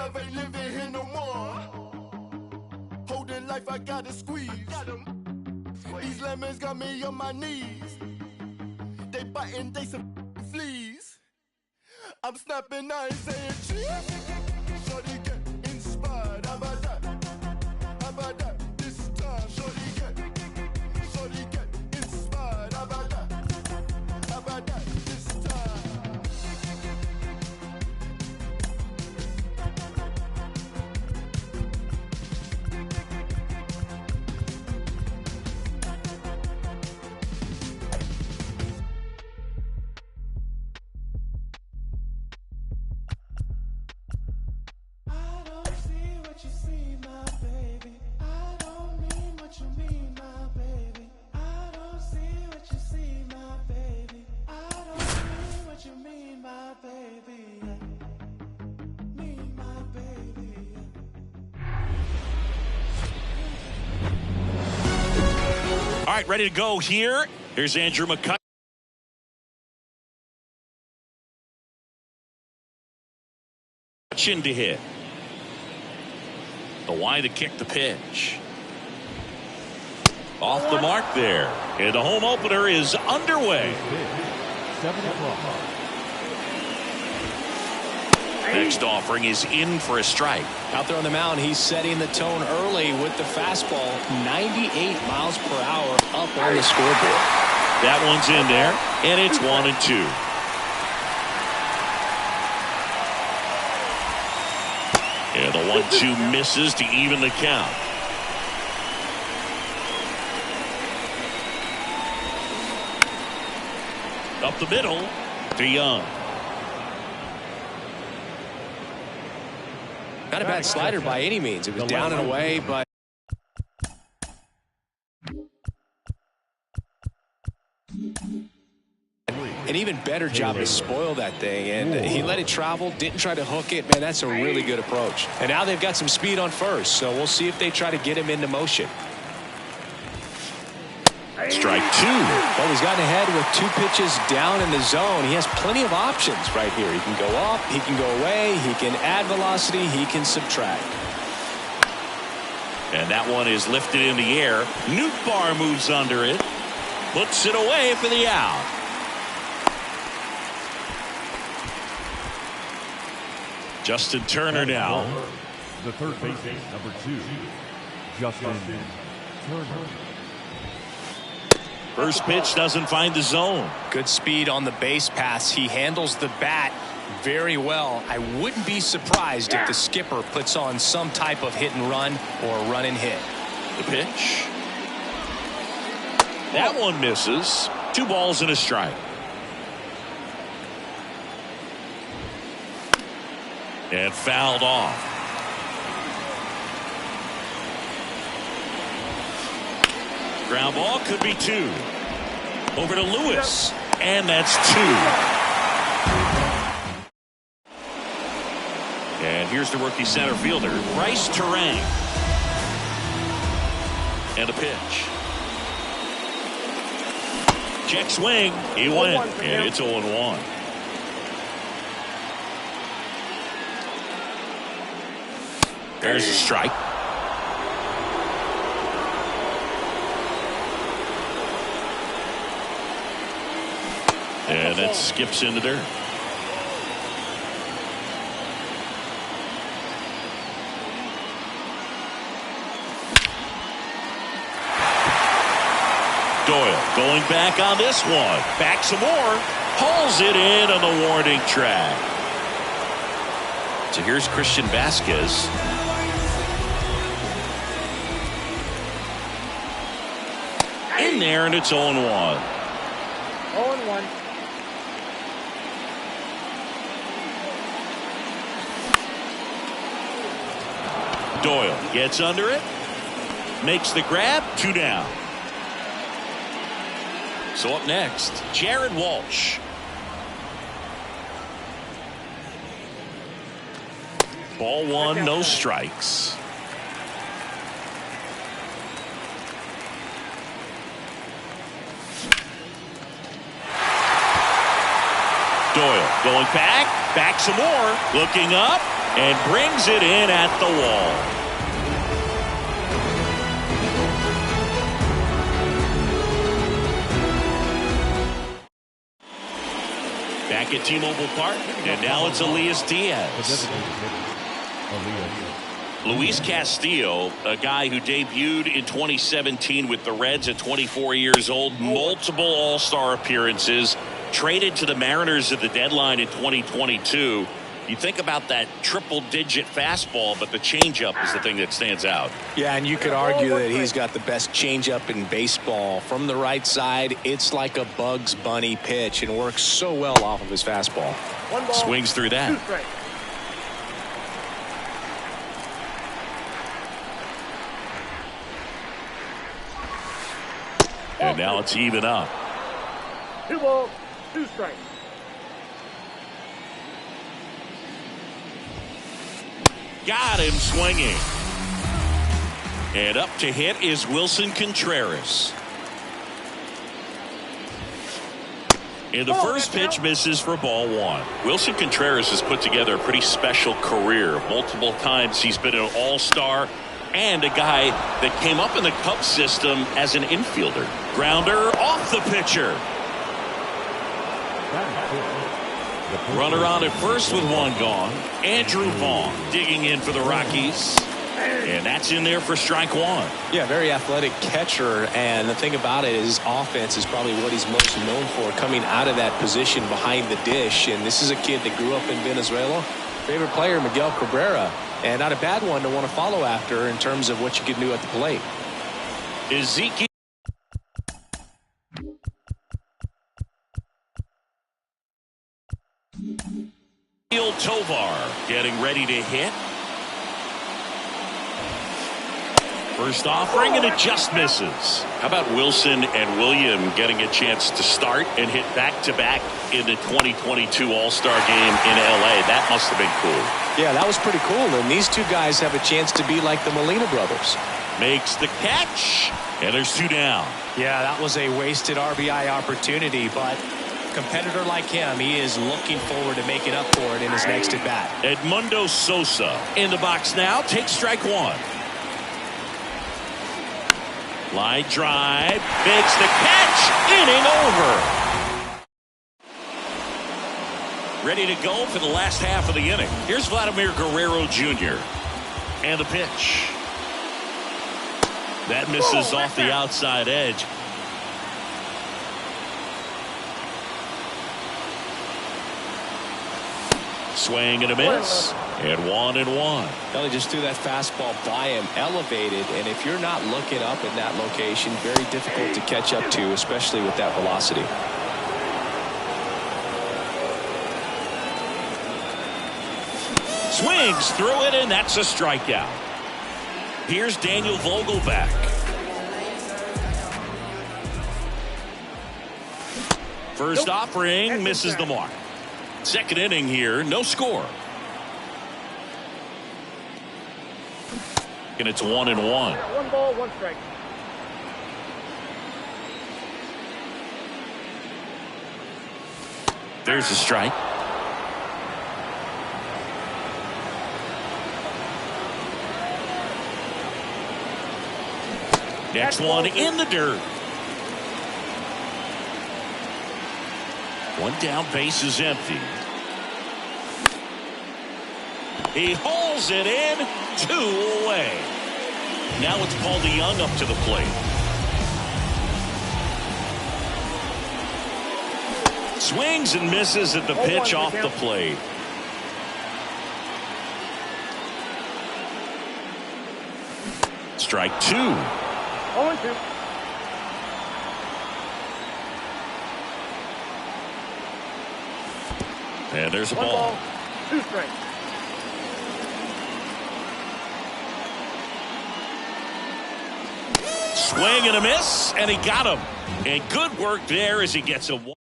love ain't living here no more. Holding life, I gotta squeeze. These lemons got me on my knees. They biting, they some fleas. I'm snapping, I ain't saying cheese. Shorty get inspired. How about that? How about that? This time, shorty get inspired. How about that? How about that? This time. All right, ready to go here. Here's Andrew McCutchen to hit. The wide to kick the pitch. Off the mark there. And the home opener is underway. 7 o'clock. Next offering is in for a strike. Out there on the mound, he's setting the tone early with the fastball. 98 miles per hour up on the scoreboard. That one's in there, and it's 1-2. And the 1-2 misses to even the count. Up the middle to Young. Not a bad slider by any means. It was down and away, but an even better job to spoil that thing. And he let it travel, didn't try to hook it. Man, that's a really good approach. And now they've got some speed on first, so we'll see if they try to get him into motion. Strike two. Well, he's gotten ahead with 2 pitches down in the zone. He has plenty of options right here. He can go up, he can go away, he can add velocity, he can subtract. And that one is lifted in the air. Nootbaar moves under it. Puts it away for the out. Justin Turner now. The third baseman, number 2, Justin Turner. First pitch doesn't find the zone. Good speed on the base pass. He handles the bat very well. I wouldn't be surprised if the skipper puts on some type of hit and run or run and hit. The pitch. That one misses. 2 balls and a strike. And fouled off. Ground ball could be 2. Over to Lewis. And that's 2. And here's the rookie center fielder, Bryce Turang. And a pitch. Check swing. He went. And it's 0-1. There's a strike. And that skips into dirt. Doyle going back on this one. Back some more. Hauls it in on the warning track. So here's Christian Vasquez. In there, and it's 0-1. 0-1. Doyle gets under it. Makes the grab. 2 down. So up next, Jared Walsh. Ball 1, no strikes. Doyle going back some more, looking up, and brings it in at the wall. Back at T-Mobile Park, and now it's Elias Diaz. Luis Castillo, a guy who debuted in 2017 with the Reds at 24 years old, multiple All-Star appearances, traded to the Mariners at the deadline in 2022. You think about that triple-digit fastball, but the changeup is the thing that stands out. Yeah, and you could argue that he's got the best changeup in baseball. From the right side, it's like a Bugs Bunny pitch and works so well off of his fastball. Swings through that. And now it's even up. 2 balls, 2 strikes. Got him swinging. And up to hit is Wilson Contreras. And the first pitch misses for ball 1. Wilson Contreras has put together a pretty special career. Multiple times he's been an all-star and a guy that came up in the Cubs system as an infielder. Grounder off the pitcher. Runner on at first with 1 gone. Andrew Vaughn digging in for the Rockies. And that's in there for strike 1. Yeah, very athletic catcher. And the thing about it is offense is probably what he's most known for, coming out of that position behind the dish. And this is a kid that grew up in Venezuela. Favorite player, Miguel Cabrera. And not a bad one to want to follow after in terms of what you can do at the plate. Ezekiel Tovar getting ready to hit. First offering, and it just misses. How about Wilson and William getting a chance to start and hit back-to-back in the 2022 All-Star Game in L.A.? That must have been cool. Yeah, that was pretty cool. And these 2 guys have a chance to be like the Molina brothers. Makes the catch, and there's 2 down. Yeah, that was a wasted RBI opportunity, but a competitor like him, he is looking forward to making up for it in his next at-bat. Edmundo Sosa in the box now, takes strike 1. Line drive, makes the catch, inning over. Ready to go for the last half of the inning. Here's Vladimir Guerrero Jr. And the pitch. That misses off the outside edge. Swing and a miss. And 1-1. Kelly just threw that fastball by him, elevated, and if you're not looking up in that location, very difficult to catch up to, especially with that velocity. Swings through it, and that's a strikeout. Here's Daniel Vogelbach. First offering misses the mark. Second inning here, no score. And it's 1-1. 1 ball, 1 strike. There's a strike. Next one in the dirt. 1 down, base is empty. He hauls it in, 2 away. Now it's Paul DeJong up to the plate. Swings and misses at the pitch off the plate. Strike 2. 0-2. And there's a 1 ball. ball, 2 strikes. Swing and a miss, and he got him. And good work there as he gets a 1.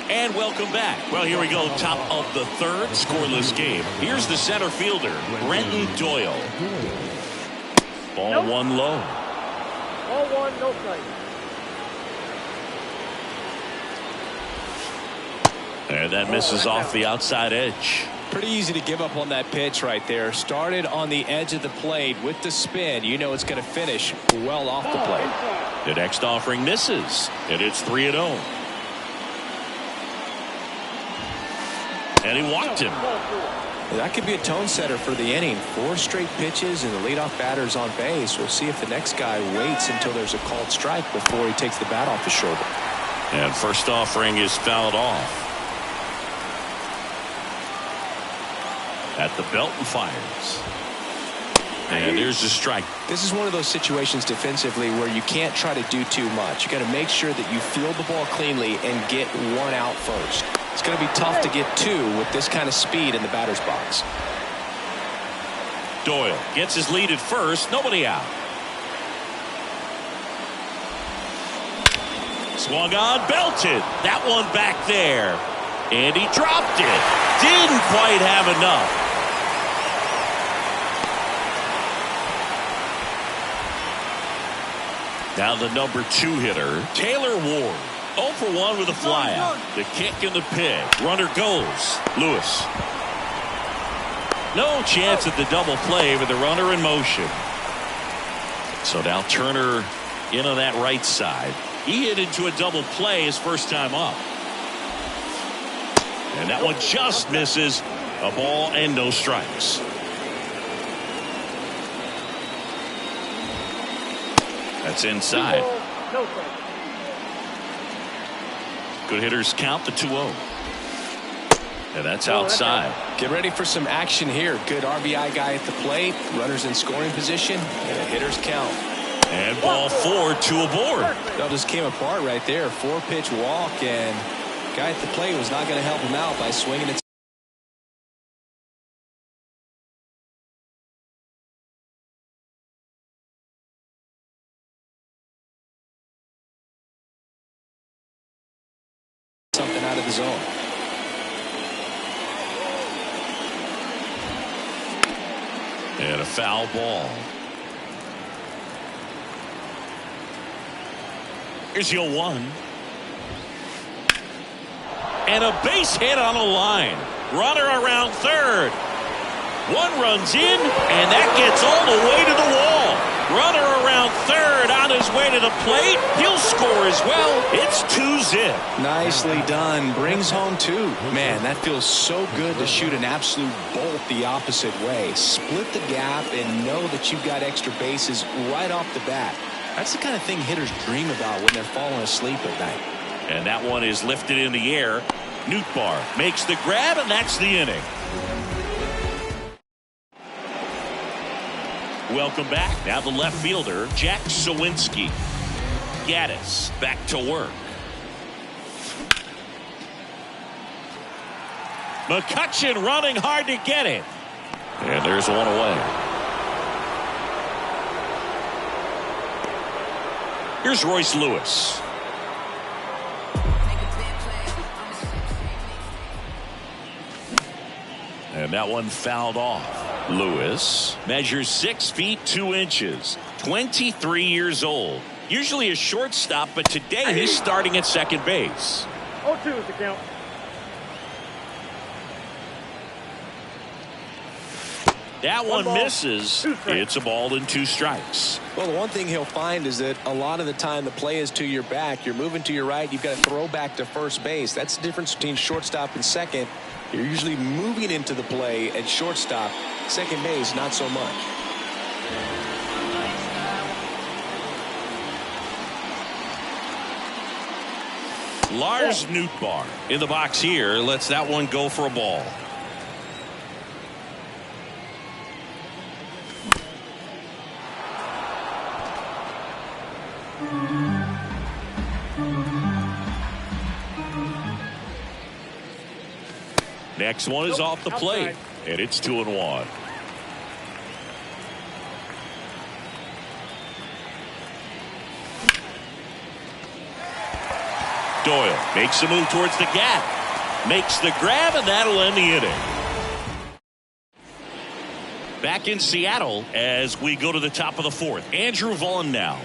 And welcome back. Well, here we go, top of the 3rd, scoreless game. Here's the center fielder, Brenton Doyle. Ball 1 low. Ball 1, no strike. And that misses off the outside edge. Pretty easy to give up on that pitch right there. Started on the edge of the plate with the spin. You know it's going to finish well off the plate. The next offering misses, and it's 3-0. And he walked him. That could be a tone setter for the inning. 4 straight pitches and the leadoff batter's on base. We'll see if the next guy waits until there's a called strike before he takes the bat off his shoulder. And first offering is fouled off. At the belt and fires. And there's a strike. This is one of those situations defensively where you can't try to do too much. You got to make sure that you field the ball cleanly and get 1 out first. It's going to be tough to get 2 with this kind of speed in the batter's box. Doyle gets his lead at first. Nobody out. Swung on, belted. That one back there. And he dropped it. Didn't quite have enough. Now the number 2 hitter, Taylor Ward. 0 for 1 with a flyout. The kick and the pitch. Runner goes. Lewis. No chance at the double play with the runner in motion. So now Turner in on that right side. He hit into a double play his first time up. And that one just misses. A ball and no strikes. That's inside. No strikes. Good hitters count the 2-0. And that's outside. Get ready for some action here. Good RBI guy at the plate. Runners in scoring position. And a hitter's count. And ball 4, 2 aboard. That just came apart right there. 4-pitch walk, and guy at the plate was not going to help him out by swinging it. Something out of the zone. And a foul ball. Here's your 1. And a base hit on a line. Runner around third. 1 runs in, and that gets all the way to the wall. Runner around third on his way to the plate. He'll score as well. It's 2-zip. Nicely done. Brings home 2. Man, that feels so good to shoot an absolute bolt the opposite way. Split the gap and know that you've got extra bases right off the bat. That's the kind of thing hitters dream about when they're falling asleep at night. And that one is lifted in the air. Nootbaar makes the grab, and that's the inning. Welcome back. Now the left fielder, Jack Sawinski. Gaddis back to work. McCutchen running hard to get it. And there's 1 away. Here's Royce Lewis. And that one fouled off. Lewis measures 6 feet 2 inches. 23 years old. Usually a shortstop, but today he's starting at second base. 0-2 is the count. That one ball, misses. 2 strikes. It's a ball and 2 strikes. Well, the one thing he'll find is that a lot of the time the play is to your back. You're moving to your right. You've got to throw back to first base. That's the difference between shortstop and second. You're usually moving into the play at shortstop. Second base, not so much. Lars Nootbaar in the box here lets that one go for a ball. Next one is off the plate, and it's 2-1. Doyle makes a move towards the gap, makes the grab, and that'll end the inning. Back in Seattle as we go to the top of the 4th. Andrew Vaughn now.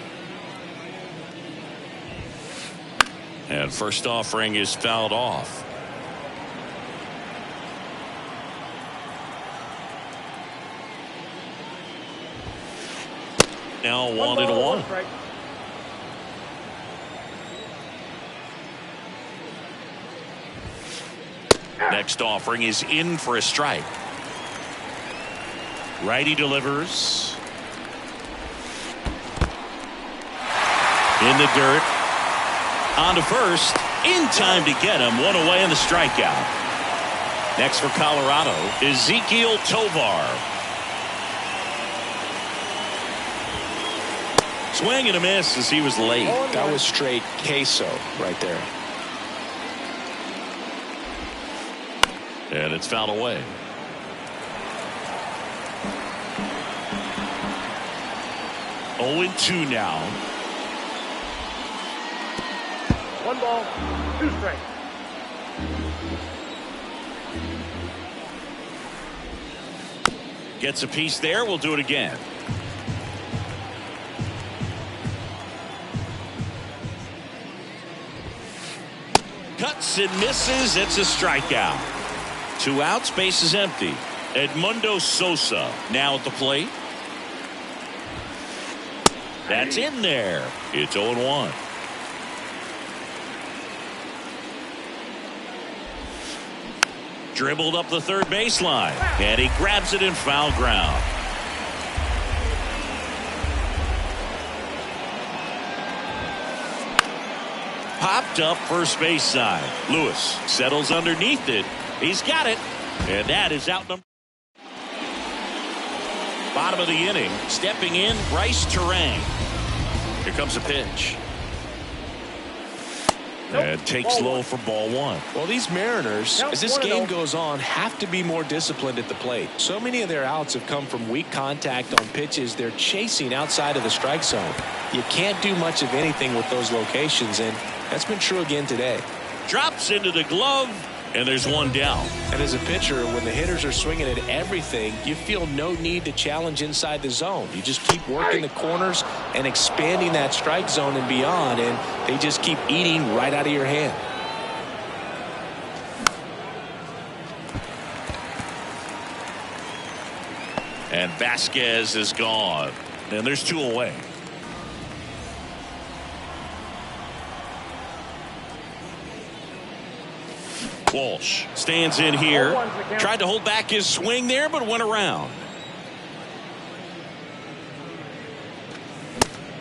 And first offering is fouled off. now 1-1. One strike. Next offering is in for a strike. Righty delivers. In the dirt. On to first. In time to get him. One away in the strikeout. Next for Colorado, Ezequiel Tovar. Swing and a miss as he was late. That was straight queso right there. And it's fouled away. Oh, 0-2 now. 1 ball, 2 strikes. Gets a piece there. We'll do it again. Cuts and misses. It's a strikeout. 2 outs. Base is empty. Edmundo Sosa now at the plate. That's in there. It's 0-1. Dribbled up the third baseline, and he grabs it in foul ground. Popped up first base side. Lewis settles underneath it. He's got it, and that is out number. Bottom of the inning, stepping in, Bryce Terang. Here comes a pitch. And takes low for ball 1. Well, these Mariners, as this game goes on, have to be more disciplined at the plate. So many of their outs have come from weak contact on pitches they're chasing outside of the strike zone. You can't do much of anything with those locations, and that's been true again today. Drops into the glove, and there's 1 down. And as a pitcher, when the hitters are swinging at everything, you feel no need to challenge inside the zone. You just keep working the corners and expanding that strike zone and beyond, and they just keep eating right out of your hand. And Vasquez is gone. And there's 2 away. Walsh stands in here. Tried to hold back his swing there, but went around.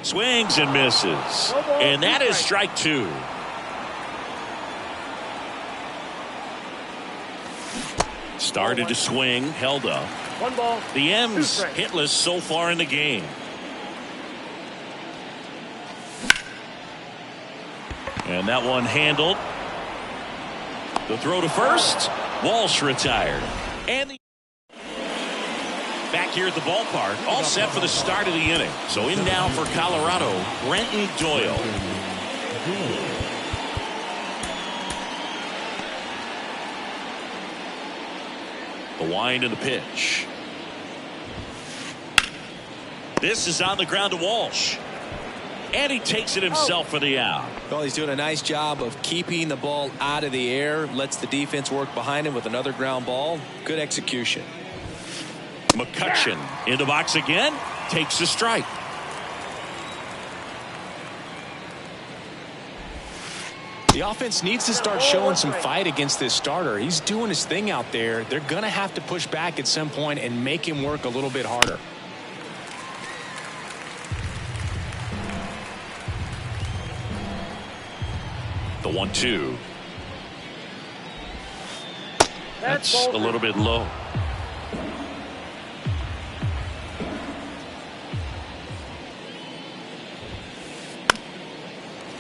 Swings and misses. And that is strike 2. Started to swing, held up. 1 ball. The M's hitless so far in the game. And that one handled. The throw to first. Walsh retired. And back here at the ballpark, all set for the start of the inning. So in now for Colorado, Brenton Doyle. The wind and the pitch. This is on the ground to Walsh. And he takes it himself for the out. Well, he's doing a nice job of keeping the ball out of the air. Lets the defense work behind him with another ground ball. Good execution. McCutchen in the box again. Takes the strike. The offense needs to start showing some fight against this starter. He's doing his thing out there. They're going to have to push back at some point and make him work a little bit harder. The 1-2. That's a little bit low.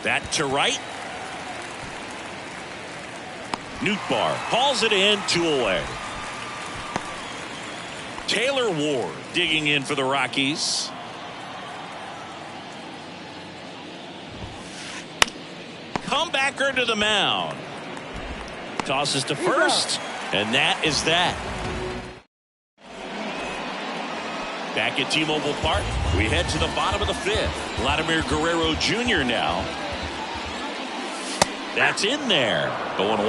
That to right. Nootbaar hauls it in, 2 away. Taylor Ward digging in for the Rockies. Comebacker to the mound. Tosses to first, and that is that. Back at T-Mobile Park, we head to the bottom of the 5th. Vladimir Guerrero Jr. now. That's in there. 0-1.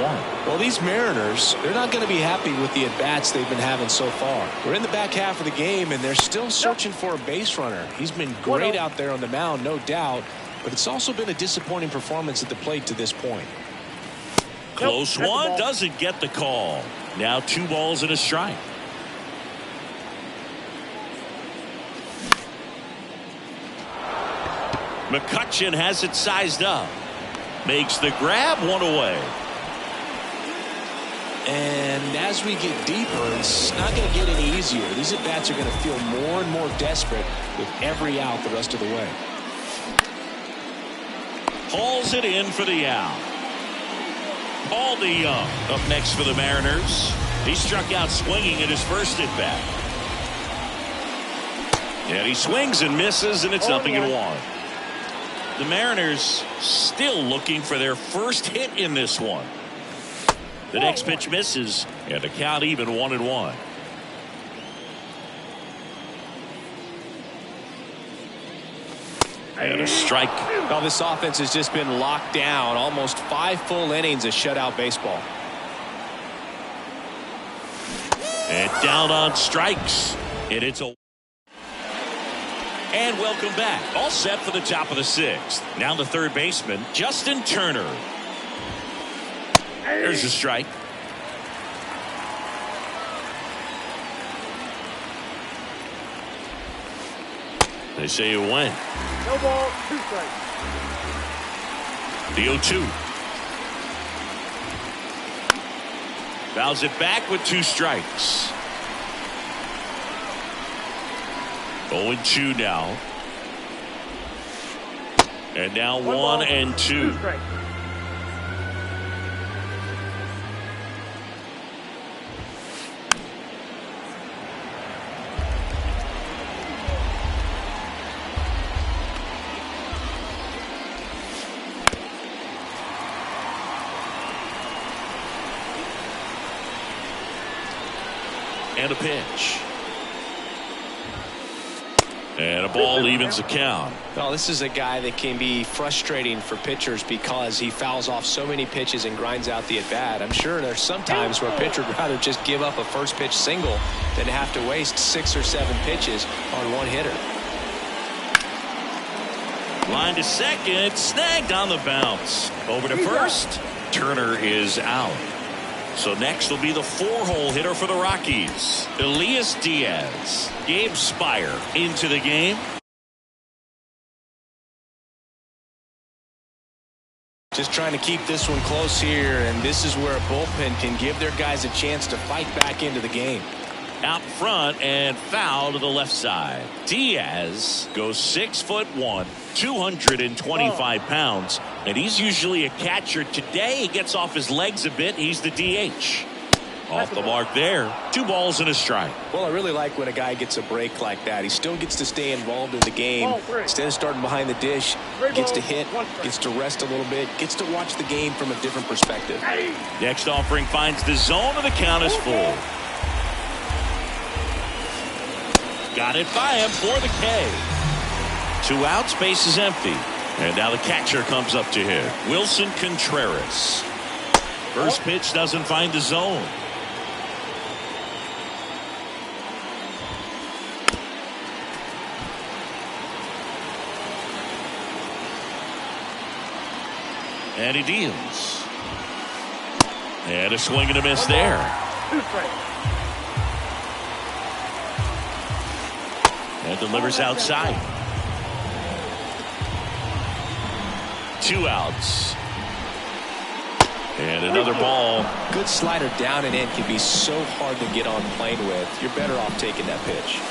Well, these Mariners, they're not going to be happy with the at-bats they've been having so far. We're in the back half of the game, and they're still searching for a base runner. He's been great out there on the mound, no doubt, but it's also been a disappointing performance at the plate to this point. Close one, doesn't get the call. Now 2 balls and a strike. McCutchen has it sized up. Makes the grab, 1 away. And as we get deeper, it's not going to get any easier. These at-bats are going to feel more and more desperate with every out the rest of the way. Hauls it in for the out. Paul DeYoung up next for the Mariners. He struck out swinging at his first at-bat. And he swings and misses, and it's 0-1. The Mariners still looking for their first hit in this one. The next pitch misses, and the count even 1-1. And a strike. Well, this offense has just been locked down. Almost 5 full innings of shutout baseball. And down on strikes. And it's a... And welcome back. All set for the top of the 6th. Now the third baseman, Justin Turner. There's a strike. They say it went. No ball, 2 strikes. The 0-2. Fouls it back with 2 strikes. 0-2 now. And now 1 and 2. 2 strikes. And a pitch. And a ball evens the count. Well, this is a guy that can be frustrating for pitchers because he fouls off so many pitches and grinds out the at-bat. I'm sure there's some times where a pitcher would rather just give up a first pitch single than have to waste 6 or 7 pitches on one hitter. Line to second, snagged on the bounce. Over to first. Turner is out. So next will be the 4-hole hitter for the Rockies, Elias Diaz. Gabe Spire into the game. Just trying to keep this one close here, and this is where a bullpen can give their guys a chance to fight back into the game. Out front and foul to the left side. Diaz goes 6'1", 225 pounds, and he's usually a catcher. Today he gets off his legs a bit. He's the DH. Off the mark there. 2 balls and a strike. Well, I really like when a guy gets a break like that. He still gets to stay involved in the game. Instead of starting behind the dish, gets to hit, gets to rest a little bit, gets to watch the game from a different perspective. Next offering finds the zone, and the count is full. Got it by him for the K. 2 outs, base is empty. And now the catcher comes up to hit. Wilson Contreras. First pitch doesn't find the zone. And he deals. And a swing and a miss there. 2 strikes. And delivers outside. 2 outs. And another ball. Good slider down and in can be so hard to get on plane with. You're better off taking that pitch.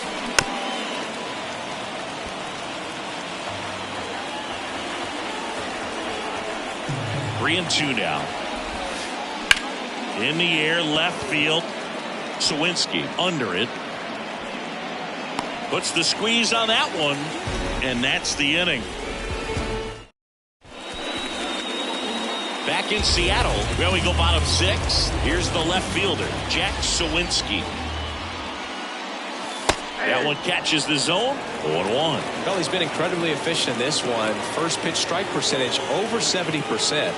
Three and 2 now. In the air, left field. Sawinski under it. Puts the squeeze on that one. And that's the inning. Back in Seattle, where we go bottom 6. Here's the left fielder, Jack Sawinski. That one catches the zone. 0-1. Well, he's been incredibly efficient in this one. First pitch strike percentage over 70%.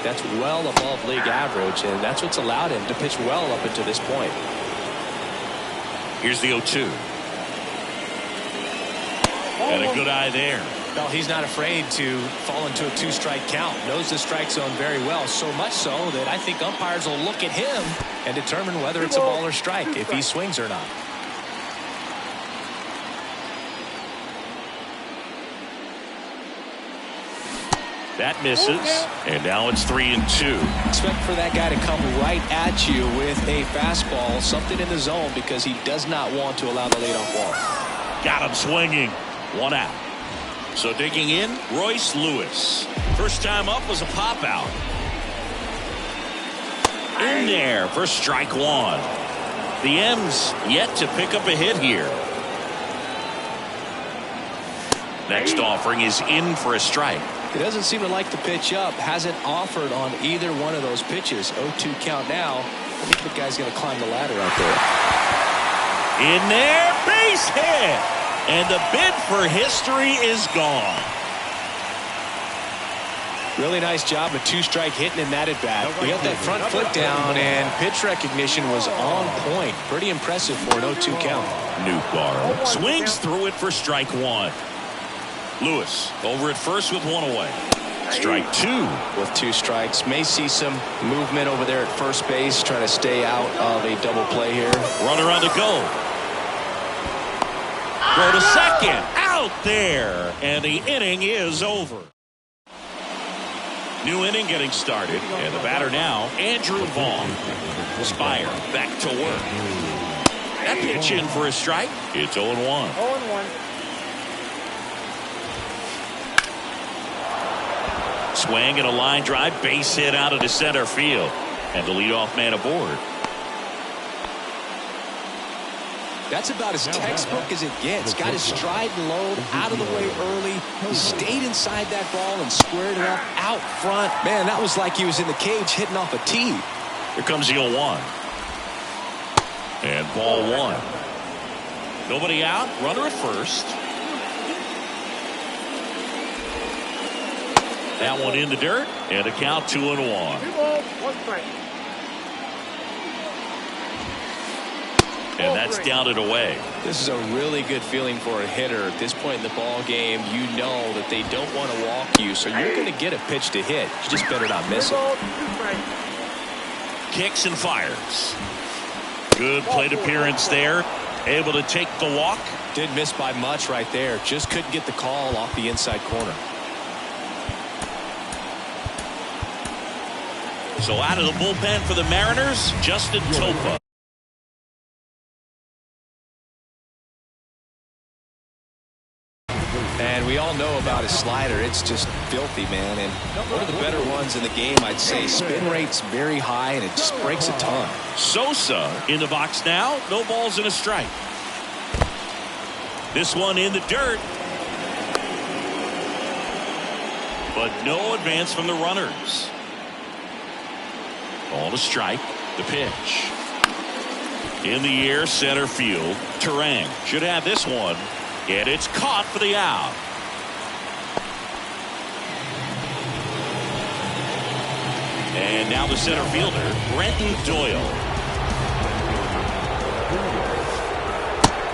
That's well above league average, and that's what's allowed him to pitch well up until this point. Here's the 0-2. And a good eye there. Well, he's not afraid to fall into a two-strike count. Knows the strike zone very well, so much so that I think umpires will look at him and determine whether it's a ball or strike, if he swings or not. That misses, and now it's 3-2. Expect for that guy to come right at you with a fastball, something in the zone, because he does not want to allow the leadoff walk. Got him swinging. 1 out. So digging in, Royce Lewis. First time up was a pop out. In there for strike 1. The M's yet to pick up a hit here. Next offering is in for a strike. He doesn't seem to like the pitch up. Hasn't offered on either one of those pitches. 0-2 count now. I think the guy's going to climb the ladder out there. In there, base hit. And the bid for history is gone. Really nice job of two-strike hitting in that at bat. He got that front foot down, and pitch recognition was on point. Pretty impressive for an 0-2 count. Newgarden swings through it for strike 1. Lewis over at first with 1 away. Strike 2. With 2 strikes. May see some movement over there at first base. Trying to stay out of a double play here. Runner on the go. Go to second. Out there. And the inning is over. New inning getting started. And the batter now, Andrew Vaughn. Spire back to work. That pitch in for a strike. It's 0-1. 0-1. Swing and a line drive, base hit out into center field. And the leadoff man aboard. That's about as textbook as it gets. Got his stride and load out of the way early. Stayed inside that ball and squared it up out front. Man, that was like he was in the cage hitting off a tee. Here comes the 0-1. And ball 1. Nobody out. Runner at first. That one in the dirt, and a count 2-1. 2 balls, 1 strike. And that's down and away. This is a really good feeling for a hitter at this point in the ball game. You know that they don't want to walk you, so you're going to get a pitch to hit. You just better not miss 2 it. balls, 2 strikes. Kicks and fires. Good plate appearance there. Able to take the walk. Didn't miss by much right there. Just couldn't get the call off the inside corner. So out of the bullpen for the Mariners, Justin Topa. And we all know about his slider. It's just filthy, man. And one of the better ones in the game, I'd say. Spin rate's very high, and it just breaks a ton. Sosa in the box now. No balls and a strike. This one in the dirt. But no advance from the runners. Ball to strike. The pitch. In the air, center field. Turang should have this one. And it's caught for the out. And now the center fielder, Brenton Doyle.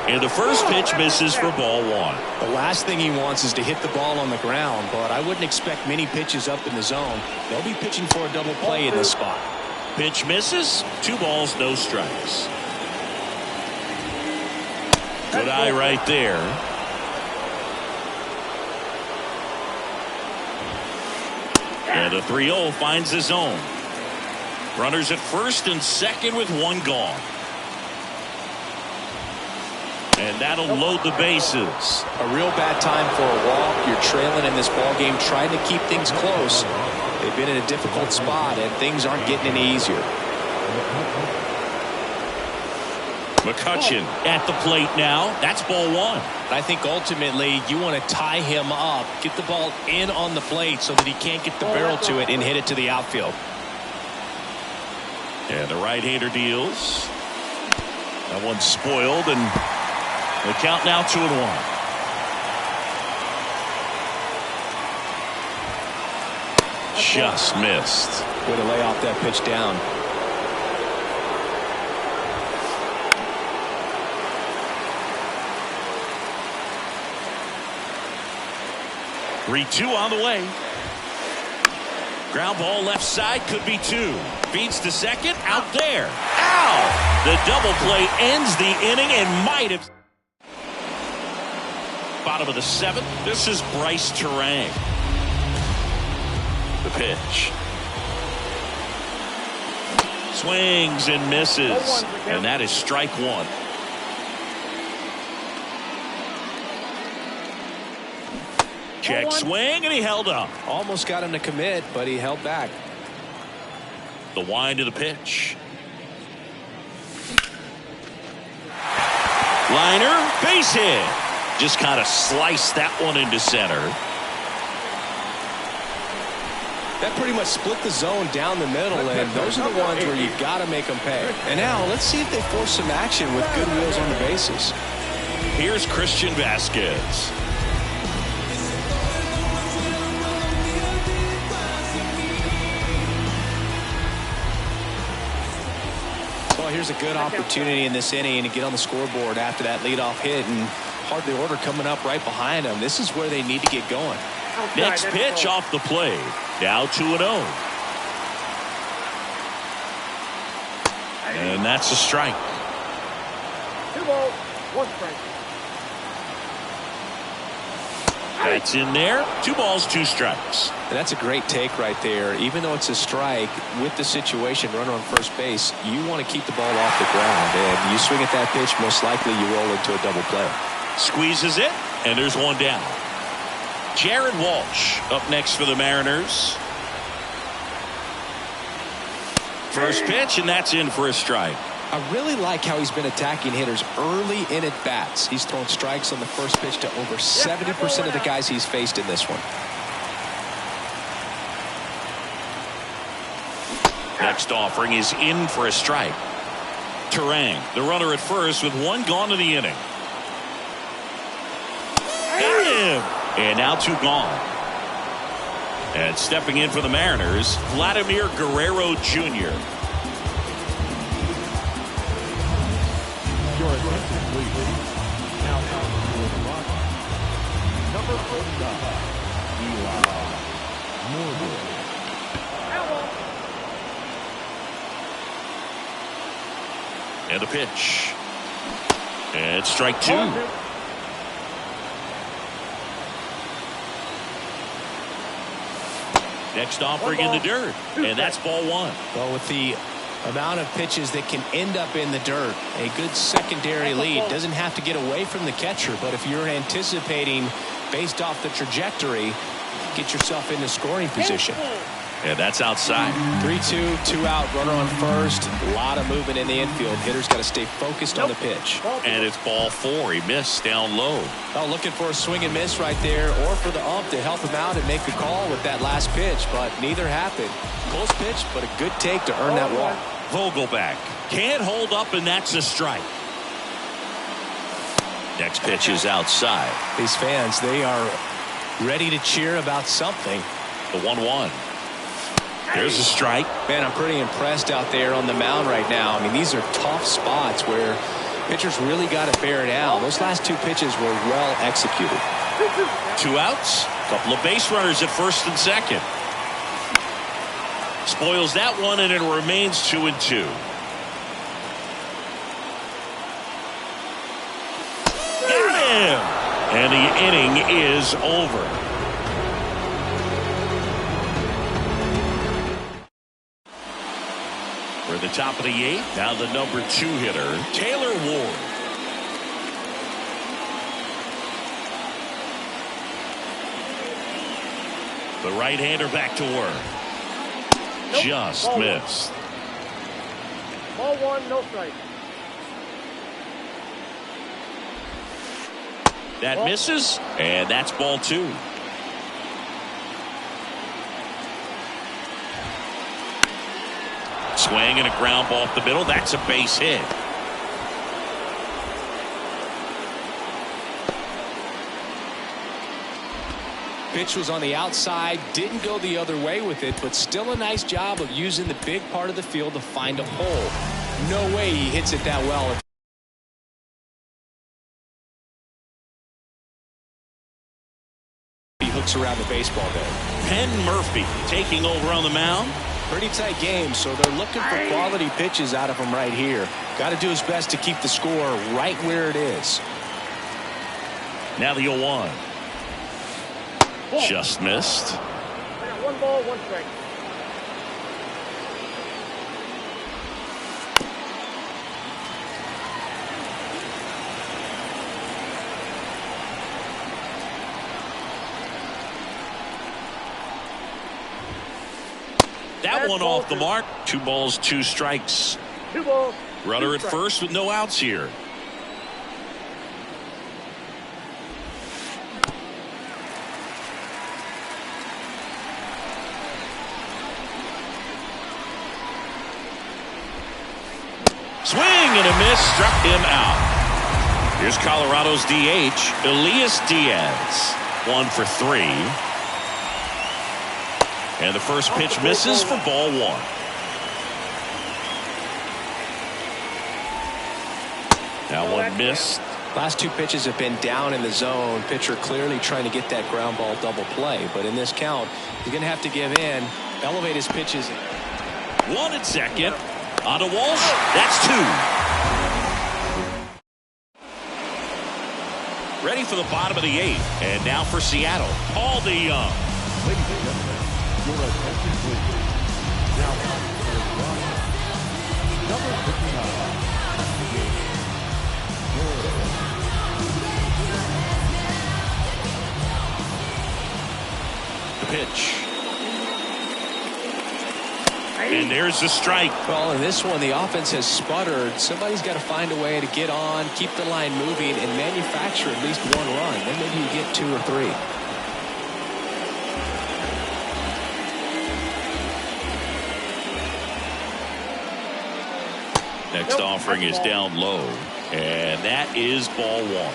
And the first pitch misses for ball 1. The last thing he wants is to hit the ball on the ground, but I wouldn't expect many pitches up in the zone. They'll be pitching for a double play in this spot. Pitch misses. 2 balls, no strikes. Good eye right there. And the 3-0 finds the zone. Runners at first and second with 1 gone. And that'll load the bases. A real bad time for a walk. You're trailing in this ball game, trying to keep things close. They've been in a difficult spot, and things aren't getting any easier. McCutchen at the plate now. That's ball 1. I think ultimately you want to tie him up, get the ball in on the plate so that he can't get the barrel to it and hit it to the outfield. And the right-hander deals. That one's spoiled, and The count now 2-1. Just missed. Way to lay off that pitch down. Three-two on the way. Ground ball left side, could be two. Feeds to second, out there. Ow! The double play ends the inning and might have. Bottom of the seventh. This is Bryce Turang. The pitch. Swings and misses. And that is strike one. Check swing, and he held up. Almost got him to commit, but he held back. The wind of the pitch. Liner, base hit. Just kind of sliced that one into center. That pretty much split the zone down the middle, and those are the ones where you've got to make them pay. And now let's see if they force some action with good wheels on the bases. Here's Christian Vasquez. Well, here's a good opportunity in this inning to get on the scoreboard after that leadoff hit, and hardly order coming up right behind them. This is where they need to get going. Next pitch off the plate. Now 2-0. And that's a strike. 2 balls, 1 strike. That's in there. 2 balls, 2 strikes. And that's a great take right there. Even though it's a strike, with the situation, runner on first base, you want to keep the ball off the ground. And you swing at that pitch, most likely you roll into a double play. Squeezes it, and there's one down. Jared Walsh up next for the Mariners. First pitch, and that's in for a strike. I really like how he's been attacking hitters early in at bats. He's thrown strikes on the first pitch to over 70% of the guys he's faced in this one. Next offering is in for a strike. Turang, the runner at first with 1 gone in the inning. Got him! And now 2 gone. And stepping in for the Mariners, Vladimir Guerrero Jr. Your attention, please. Now out for the box. Number 49, Eli Morgan. And the pitch. And strike 2. Next offering in the dirt. And that's ball 1. Well, with the amount of pitches that can end up in the dirt, a good secondary lead doesn't have to get away from the catcher, but if you're anticipating based off the trajectory, get yourself into scoring position. And that's outside. 3-2, 2 out, runner on first. A lot of movement in the infield. Hitter's got to stay focused on the pitch. And it's ball 4. He missed down low. Oh, looking for a swing and miss right there, or for the ump to help him out and make the call with that last pitch, but neither happened. Close pitch, but a good take to earn that walk. Vogelback can't hold up, and that's a strike. Next pitch is outside. These fans, they are ready to cheer about something. The 1-1. There's a strike. Man, I'm pretty impressed out there on the mound right now. I mean, these are tough spots where pitchers really got to bear down. Those last 2 pitches were well executed. 2 outs. A couple of base runners at first and second. Spoils that one, and it remains 2-2. Got him! And the inning is over. For the top of the 8th, now the number 2 hitter, Taylor Ward. The right-hander back to work. Just missed. Ball 1, no strike. That misses, and that's ball 2. Swing and a ground ball up the middle. That's a base hit. Pitch was on the outside, didn't go the other way with it, but still a nice job of using the big part of the field to find a hole. No way he hits it that well. He hooks around the baseball there. Penn Murphy taking over on the mound. Pretty tight game, so they're looking for quality pitches out of him right here. Got to do his best to keep the score right where it is. Now the 0-1. Just missed. I got 1 ball, 1 strike. That one off the mark. 2 balls, 2 strikes. 2 balls. Runner at first with no outs here. Swing and a miss, struck him out. Here's Colorado's DH, Elias Diaz. 1 for 3. And the first pitch misses for ball 1. That one missed. Last 2 pitches have been down in the zone. Pitcher clearly trying to get that ground ball double play. But in this count, he's going to have to give in, elevate his pitches. 1 at second. On to Walsh. That's 2. Ready for the bottom of the 8th. And now for Seattle, Paul DeYoung. Ladies and gentlemen, your attention please. Now on to number 59. The pitch. And there's the strike. Well, in this one, the offense has sputtered. Somebody's got to find a way to get on, keep the line moving, and manufacture at least 1 run. Then maybe you get 2 or 3. Next offering is down low. And that is ball 1.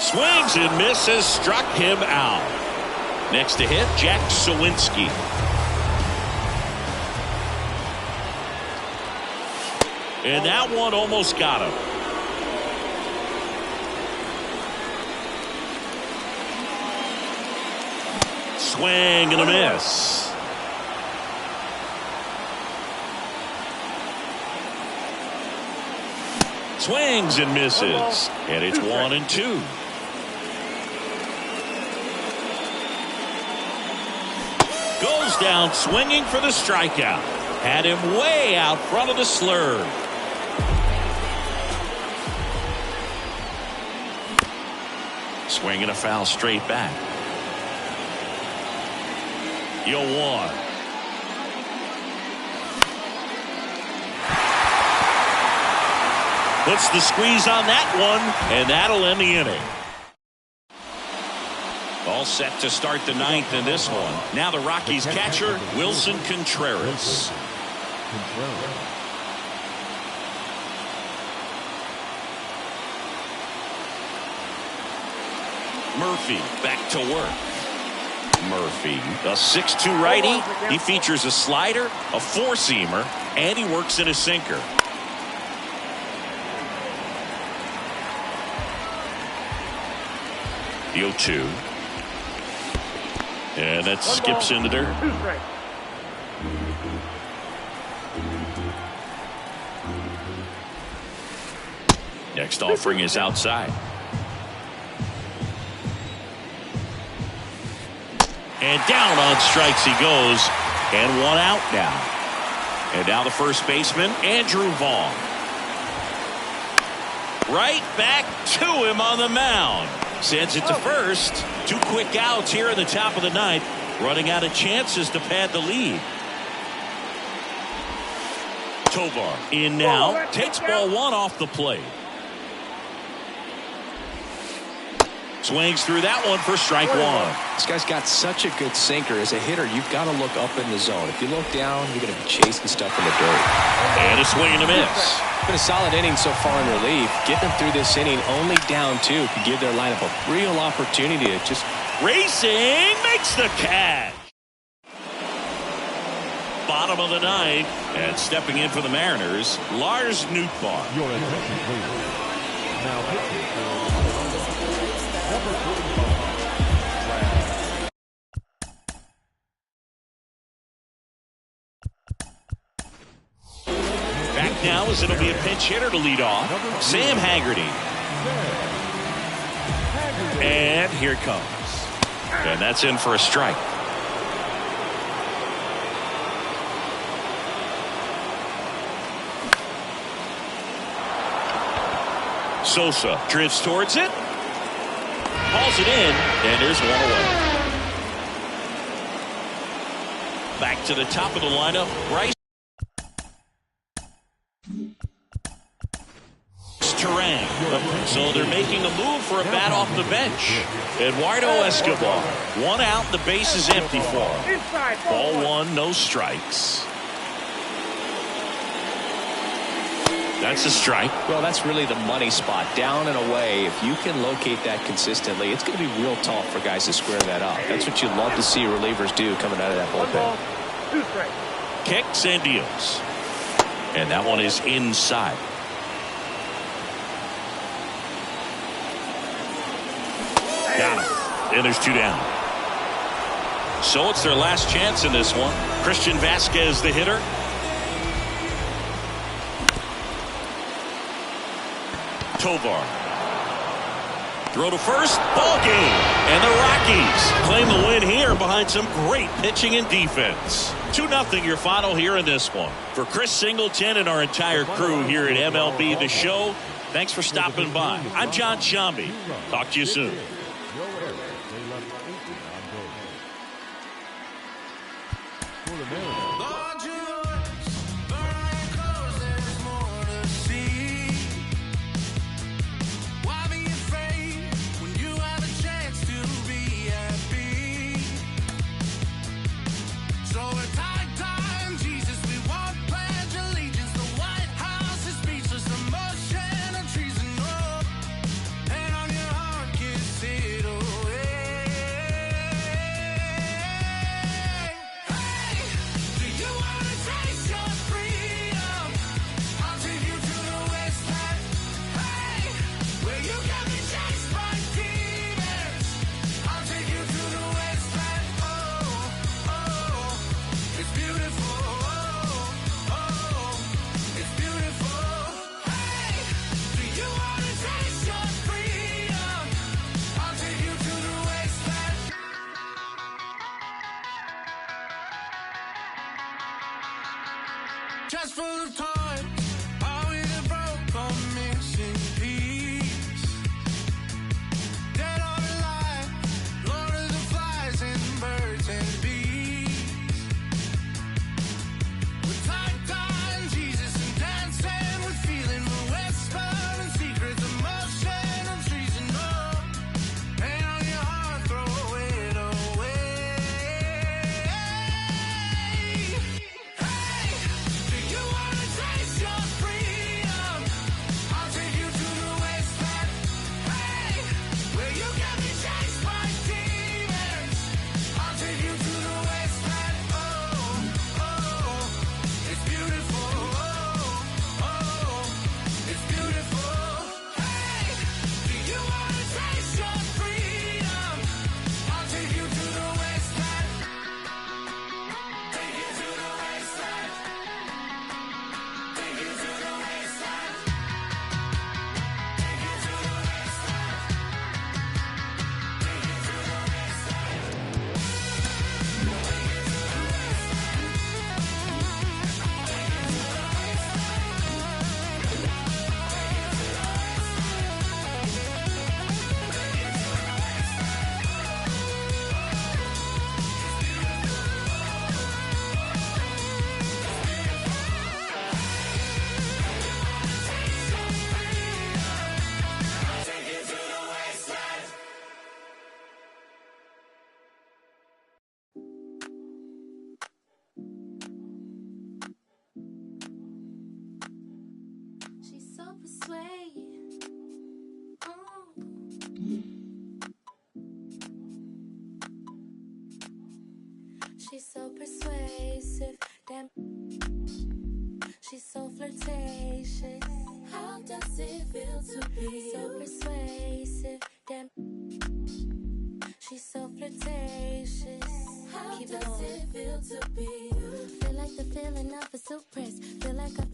Swings and misses, struck him out. Next to hit, Jack Suwinski. And that one almost got him. Swing and a miss. Swings and misses. And it's 1 and 2. Goes down swinging for the strikeout. Had him way out front of the slurve. Swing and a foul straight back. 0-1. Puts the squeeze on that one, and that'll end the inning. All set to start the 9th in this one. Now the Rockies catcher, Wilson Contreras. Murphy back to work. Murphy, a 6'2" righty. He features a slider, a 4-seamer, and he works in a sinker. The 0-2. And that skips in the dirt. Next offering is outside. And down on strikes he goes. And 1 out now. And now the first baseman, Andrew Vaughn. Right back to him on the mound. Sends it to first. 2 quick outs here in the top of the 9th. Running out of chances to pad the lead. Tovar in now. Takes ball 1 off the plate. Swings through that one for strike one. This guy's got such a good sinker. As a hitter, you've got to look up in the zone. If you look down, you're going to be chasing stuff in the dirt. And a swing and a miss. Been a solid inning so far in relief. Getting through this inning only down 2 could give their lineup a real opportunity to just... Racing makes the catch. Bottom of the ninth, and stepping in for the Mariners, Lars Nootbaar. Your attention, please. Now pitching for number 45. Back now as it'll be a pinch hitter to lead off, Sam Haggerty. And here it comes. And that's in for a strike. Sosa drifts towards it, hauls it in, and there's one away. Back to the top of the lineup, Bryce Terang. So they're making a move for a bat off the bench. Eduardo Escobar, 1 out, the base is empty for him. Ball 1, no strikes. That's a strike. Well, that's really the money spot. Down and away. If you can locate that consistently, it's going to be real tough for guys to square that up. That's what you love to see relievers do coming out of that bullpen. 2 strikes. Kicks and deals. And that one is inside. Got it. And there's 2 down. So it's their last chance in this one. Christian Vasquez, the hitter. Tovar. Throw to first. Ball game. And the Rockies claim the win here behind some great pitching and defense. 2-0 your final here in this one. For Chris Singleton and our entire crew here at MLB The Show, thanks for stopping by. I'm John Shambi. Talk to you soon. For the Mariners. Just full of time, are we the broke or missing piece? Dead or alive, Lord of the flies and birds and bees. With time, Jesus and dancing, with feeling, we're whispering secrets of motion and treason. Pain on your heart, throw it away. You wanna taste your freedom? I'll take you to the She's so persuasive, damn. She's so flirtatious. How does it feel to be so persuasive, damn? She's so flirtatious. How does it feel to be? Feel like the feeling of a silk press. Feel like I